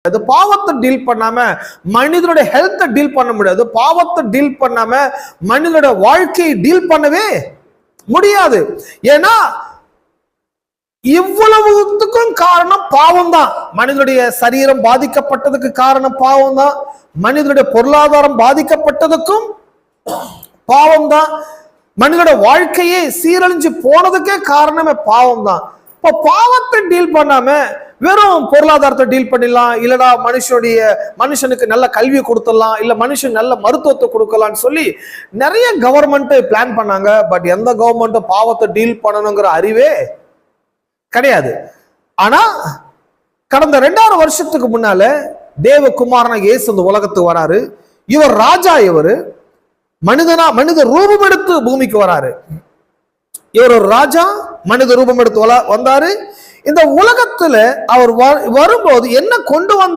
அது பாவத்தை டீல் பண்ணாம மனிதனுடைய ஹெல்த்தை டீல் பண்ண முடியாது. பாவத்தை டீல் பண்ணாம மனிதனுடைய வாழ்க்கையை டீல் பண்ணவே முடியாது. ஏன்னா இவ்வளவுக்கும் காரணம் பாவம் தான். மனிதனுடைய சரீரம் பாதிக்கப்பட்டதுக்கு காரணம் பாவம் தான். மனிதனுடைய பொருளாதாரம் பாதிக்கப்பட்டதுக்கும் பாவம் தான். மனிதனுடைய வாழ்க்கையே சீரழிஞ்சு போனதுக்கே காரணமே பாவம் தான். இப்போ பாவத்தை டீல் பண்ணாம வெறும் பொருளாதாரத்தை டீல் பண்ணிடலாம், இல்லடா மனுஷனுக்கு நல்ல கல்வியை கொடுத்துடலாம், இல்ல மனுஷன் நல்ல மருத்துவத்தை கொடுக்கலாம்னு சொல்லி நிறைய கவர்மெண்ட் பிளான் பண்ணாங்க. பட் எந்த கவர்மெண்ட்டும் பாவத்தை டீல் பண்ணணுங்கிற அறிவே கிடையாது. ஆனா கடந்த 2000 வருஷத்துக்கு முன்னால தேவகுமாரனாக இயேசு இந்த உலகத்துக்கு வராரு. இவர் ராஜா. இவர் மனித ரூபம் எடுத்து பூமிக்கு வராரு. இவர் ஒரு ராஜா, மனித ரூபம் எடுத்து வந்தாரு. இந்த உலகத்துல அவர் வரும்போது என்ன கொண்டு வந்த